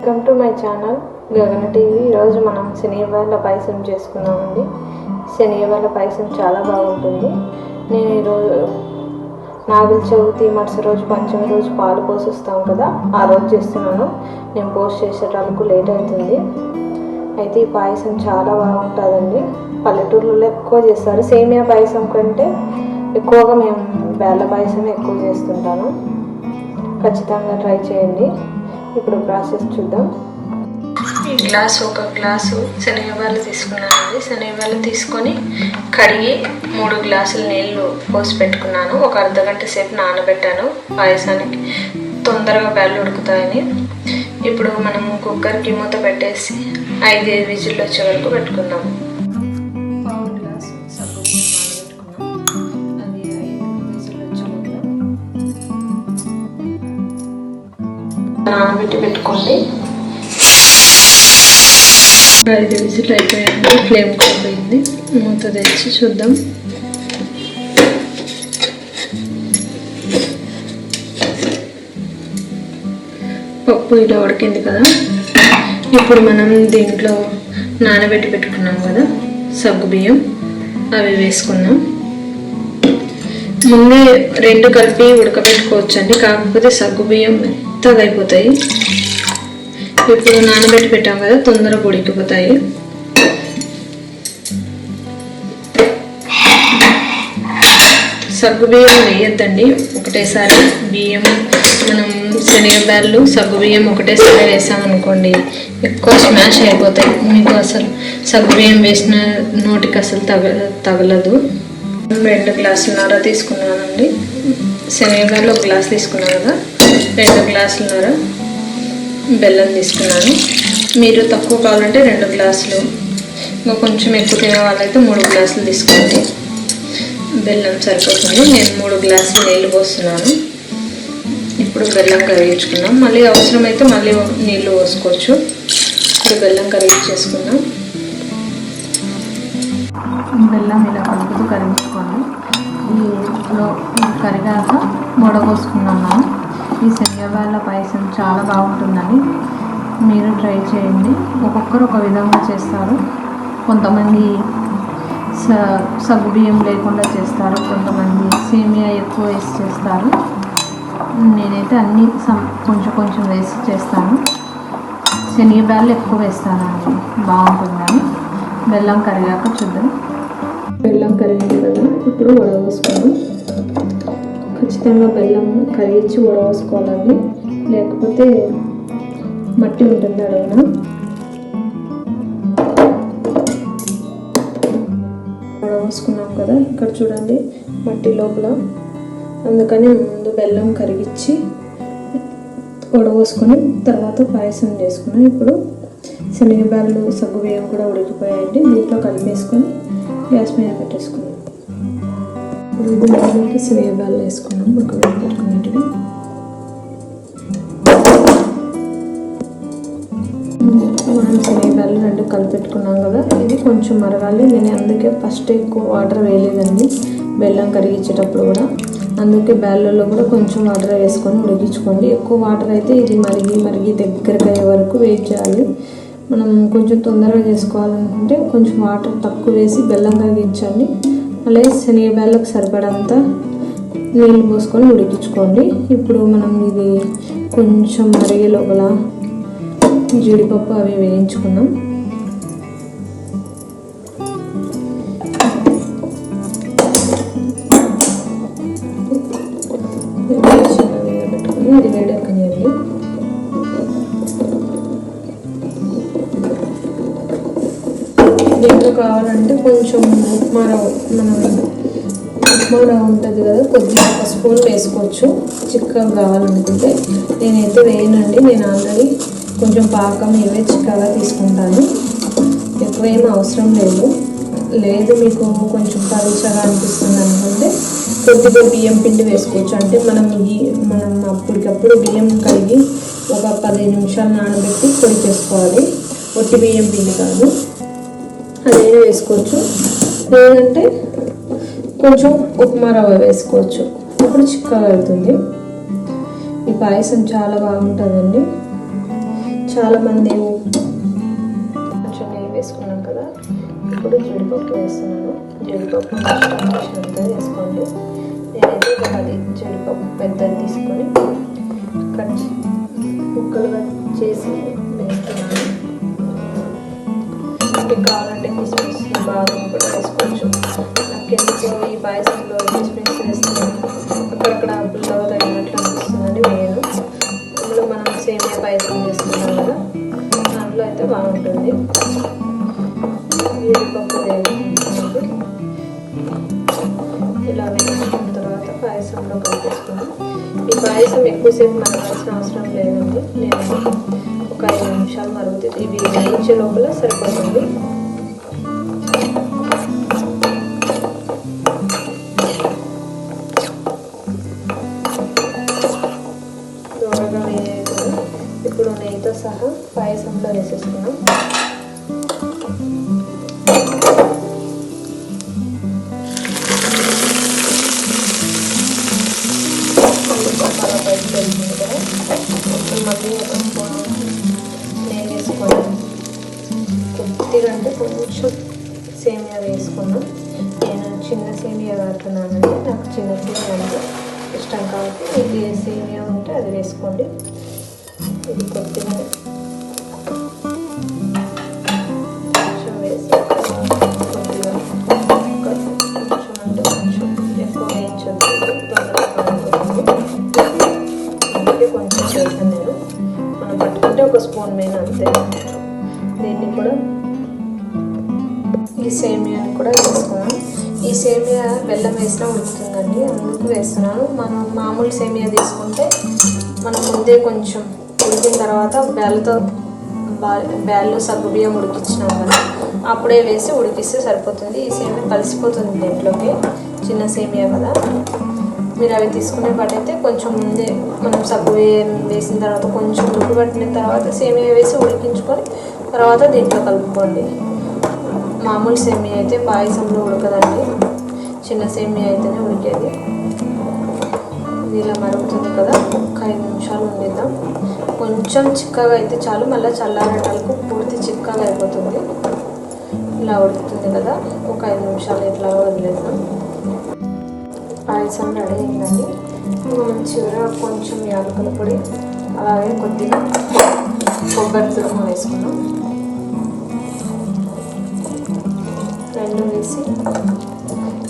Welcome to my channel గగన TV. ఈరోజు మనం శనివాళ్ళ పాయసం చేసుకున్నామండి. శనివాళ్ళ పాయసం చాలా బాగుంటుంది. నేను ఈరోజు నాగుల చవితి మరుసటి రోజు పంచమి రోజు పాలు పోసిస్తాం కదా, ఆ రోజు చేస్తున్నాను. నేను పోస్ట్ చేసేటప్పుడు లేట్ అవుతుంది. అయితే ఈ పాయసం చాలా బాగుంటుందండి. పల్లెటూరులో ఎక్కువ చేస్తారు. సేమియా పాయసం కంటే ఎక్కువగా మేము బెల్ల పాయసం ఎక్కువ చేస్తుంటాను. ఖచ్చితంగా ట్రై చేయండి. ఇప్పుడు ప్రాసెస్ చూద్దాం. ఈ ఒక గ్లాసు శనగబాలు తీసుకున్నానండి. శనగబాలు తీసుకొని కడిగి 3 గ్లాసుల నీళ్ళు పోసి పెట్టుకున్నాను. ఒక అర్ధగంట సేపు నానబెట్టాను పాయసానికి, తొందరగా బెల్లు ఉడుకుతాయని. ఇప్పుడు మనం కుక్కర్కి మూత పెట్టేసి 5 విజిల్లు వచ్చే వరకు పెట్టుకుందాం. నానబెట్టి పెట్టుకోండి. 5 విజిల్ అయిపోయింది. ఫ్లేమ్ పోయింది. మూత తెచ్చి చూద్దాం. పప్పు ఇలా ఉడికింది కదా. ఇప్పుడు మనం దీంట్లో నానబెట్టి పెట్టుకున్నాం కదా సగ్గు బియ్యం, అవి వేసుకుందాం. ముందే 2 కలిపి ఉడకబెట్టుకోవచ్చు అండి, కాకపోతే సగ్గు బియ్యం మెత్తగా అయిపోతాయి. ఇప్పుడు నానబెట్టి పెట్టాం కదా, తొందరగా ఉడికిపోతాయి. సగ్గు బియ్యం వేయొద్దండి ఒకటేసారి. బియ్యం మనం శనగబ్యాళ్ళు సగ్గు బియ్యం ఒకటేసారి వేసామనుకోండి, ఎక్కువ స్మాష్ అయిపోతాయి. మీకు అసలు సగ్గు బియ్యం వేసిన నోటికి అసలు తగలదు. 2 గ్లాసులన్నర తీసుకున్నానండి. శనగబ్యాళ్ళు 1 గ్లాస్ తీసుకున్నాను కదా, 2 గ్లాసులన్నర బెల్లం తీసుకున్నాను. మీరు తక్కువ కావాలంటే 2 గ్లాసులు, ఇంకా కొంచెం ఎక్కువ తినే వాళ్ళైతే 3 గ్లాసులు తీసుకోండి. బెల్లం సరిపోతుంది. నేను 3 గ్లాసులు నీళ్ళు పోస్తున్నాను. ఇప్పుడు బెల్లం కరిగించుకుందాం. మళ్ళీ అవసరమైతే మళ్ళీ నీళ్ళు పోసుకోవచ్చు. ఇప్పుడు బెల్లం కరిగించేసుకుందాం. బెల్లం ఇలా కలుపుతూ కరిగించుకోండి. కరిగాక వడపోసుకున్నాను. ఈ శనగబాళ్ళ పాయసం చాలా బాగుంటుందని మీరు ట్రై చేయండి. ఒక్కొక్కరు ఒక విధంగా చేస్తారు. కొంతమంది సగ్గు బియ్యం లేకుండా చేస్తారు, కొంతమంది సేమియా ఎక్కువ వేసి చేస్తారు. నేనైతే అన్నీ కొంచెం కొంచెం వేసి చేస్తాను. శనగబాళ్ళు ఎక్కువ వేస్తానండి, బాగుంటుందని. బెల్లం కరిగాక చూద్దాం. బెల్లం కరిగింది కదా, ఇప్పుడు వడపోసుకున్నాం. ఖచ్చితంగా బెల్లం కరిగించి వడపోసుకోవాలండి, లేకపోతే మట్టి ఉంటుంది అడుగున. వడపోసుకున్నాం కదా, ఇక్కడ చూడండి మట్టి లోపల. అందుకని ముందు బెల్లం కరిగించి వడపోసుకొని తర్వాత పాయసం చేసుకున్నాం. ఇప్పుడు శనగబాళ్ళు సగ్గు బియ్యం కూడా ఉడికిపోయాయండి. దీంట్లో కలిపేసుకొని గ్యాస్ మీద పెట్టేసుకున్నాం. ఇప్పుడు దాంట్లోకి శనగబాళ్ళు వేసుకున్నాం, ఉడకబెట్టుకున్నట్టుగా. మనం శనగబాళ్ళు 2 కలిపెట్టుకున్నాం కదా, ఇది కొంచెం మరగాలి. నేను అందుకే ఫస్ట్ ఎక్కువ వాటర్ వేయలేదండి బెల్లం కరిగించేటప్పుడు కూడా. అందుకే బ్యాళ్ళలో కూడా కొంచెం వాటర్ వేసుకొని ఉడికించుకోండి. ఎక్కువ వాటర్ అయితే ఇది మరిగి దగ్గరకు అయ్యే వరకు వెయిట్ చేయాలి. మనం కొంచెం తొందరగా చేసుకోవాలనుకుంటే కొంచెం వాటర్ తక్కువ వేసి బెల్లం కరిగించండి. అలాగే శనగబాళ్ళకు సరిపడంత నీళ్ళు పోసుకొని ఉడికించుకోండి. ఇప్పుడు మనం ఇది కొంచెం మరిగే లోపల జీడిపప్పు అవి వేయించుకున్నాం. పెట్టుకొని ఇది వేడెక్కనియండి. దీంట్లో కావాలంటే కొంచెం ఉప్మా రవ్వ ఉంటుంది కదా, కొద్దిగా ఒక స్పూన్ వేసుకోవచ్చు చిక్కగా కావాలనుకుంటే. నేనైతే వేయనండి, నేను ఆల్రెడీ కొంచెం పాకం ఇవే చిక్కగా తీసుకుంటాను. ఎక్కువ ఏం అవసరం లేదు మీకు కొంచెం పలుచగా అనిపిస్తుంది అనుకుంటే కొద్దిగా బియ్యం పిండి వేసుకోవచ్చు. అంటే మనం అప్పటికప్పుడు బియ్యం కడిగి ఒక 15 నిమిషాలు నానబెట్టి పొడి చేసుకోవాలి. ఒట్టి బియ్యం పిండి కాదు, అదైనా వేసుకోవచ్చు. లేదంటే కొంచెం ఉప్మా రవ్వ వేసుకోవచ్చు, అప్పుడు చిక్కగా అవుతుంది. ఈ పాయసం చాలా బాగుంటుందండి. చాలామంది కొంచెం నెయ్యి వేసుకున్నాం కదా, ఇప్పుడు జీడిపప్పు వేస్తున్నాను. జీడిపప్పు అంతా వేసుకోండి. నేనైతే ఒక 10 జీడిపప్పు పెద్దది తీసుకొని ముక్కలుగా చేసి వేస్తున్నాను. మీకు కావాలంటే కిస్మిస్ బాదం కూడా వేసుకోవచ్చు. నాకు ఎందుకు ఈ పాయసంలో కిస్మిస్ వేస్తున్నాను అక్కడక్కడ పుల్లగా తగినట్లు అనిపిస్తుందని వేయను. అందులో మనం సేమియా పాయసం చేస్తున్నాం కదా, దాంట్లో అయితే బాగుంటుంది. జీడిపప్పు వేసుకుంటుంది. ఇలా వేసుకున్న తర్వాత పాయసంలో కలిపేసుకున్నాం. ఈ పాయసం ఎక్కువసేపు మరగాల్సిన అవసరం లేదండి. నేను ఒక 5 నిమిషాలు మరుగుతుంది. ఇవి వేయించే లోపల సరిపోతుంది. దూరగా వేయకుండా ఇప్పుడు నెయ్యితో సహా పాయసంలో వేసేసుకున్నాం. మసాలా పైకి వెళ్తుంది కదా, మళ్ళీ ఒక స్పూన్ నెయ్యి వేసుకోండి. కొద్దిగా అంటే కొంచెం సేమియా వేసుకున్నాం. నేను చిన్న సేమియా వాడుతున్నానండి. నాకు చిన్న సేమియా అంటే ఇష్టం కాబట్టి మీకు ఏ సేమియా ఉంటే అది వేసుకోండి. ఇది కొద్దిగా కొంచెం వేసి కొద్దిగా కొంచెం అంటే కొంచెం ఎక్కువ వేయించదు, అందుకే కొంచెం వేసాను నేను. మనం పట్టుకుంటే ఒక స్పూన్ మీద అంతే. దీన్ని కూడా ఈ సేమియాని కూడా వేసుకున్నాం. ఈ సేమియా బెల్లం వేసినా ఉడుకుతుందండి, అందుకు వేస్తున్నాను. మనం మామూలు సేమియా తీసుకుంటే మనం ముందే కొంచెం ఉడికిన తర్వాత బ్యాల్లో సగ్గుబియ్యం ఉడికించినాం కదా, అప్పుడే వేసి ఉడికిస్తే సరిపోతుంది. ఈ సేమియా కలిసిపోతుంది దీంట్లోకి, చిన్న సేమియా కదా. మీరు అవి తీసుకునే పాటైతే కొంచెం ముందే మనం సగ్గుబియ్యం వేసిన తర్వాత కొంచెం ఉడకబెట్టిన తర్వాత సేమియా వేసి ఉడికించుకొని తర్వాత దీంట్లో కలుపుకోండి. మామూలు సేమియా అయితే పాయసంలో ఉడకదండి, చిన్న సేమియా అయితేనే ఉడికేది. ఇది ఇలా మరుగుతుంది కదా, ఒక 5 నిమిషాలు ఉండిద్దాం. కొంచెం చిక్కగా అయితే చాలు, మళ్ళీ చల్లారేటలకు పూర్తి చిక్కగా అయిపోతుంది. ఇలా ఉడుకుతుంది కదా, ఒక 5 నిమిషాలు ఇట్లా వదిలేద్దాం. పాయసం రెడీ అయిందండి. మనం చివర కొంచెం యాలకుల పొడి, అలాగే కొద్దిగా కొబ్బరి తురుము వేసుకున్నాం. రెండు వేసి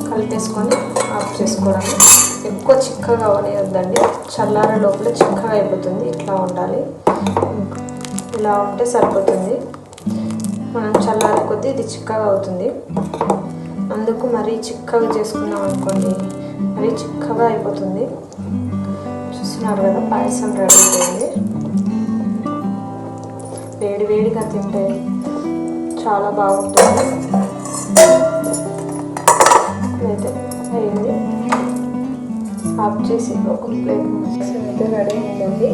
కలిపేసుకొని ఆఫ్ చేసుకోవడం. ఎక్కువ చిక్కగా అవనియొద్దండి, చల్లారే లోపల చిక్కగా అయిపోతుంది. ఇట్లా ఉండాలి, ఇలా ఉంటే సరిపోతుంది. మనం చల్లారే కొద్దీ ఇది చిక్కగా అవుతుంది. అందుకు మరీ చిక్కగా చేసుకున్నాం అనుకోండి, మరీ చిక్కగా అయిపోతుంది. చూస్తున్నారు కదా, పాయసం రెడీ అయిపోయింది. వేడి వేడిగా తింటే చాలా బాగుంటుంది. అయితే అయింది, ఆఫ్ చేసి ఒక ప్లేట్ అయితే రెడీ అయిందండి.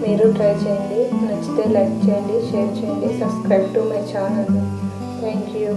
మీరు ట్రై చేయండి. నచ్చితే లైక్ చేయండి, షేర్ చేయండి, subscribe to my channel. Thank you.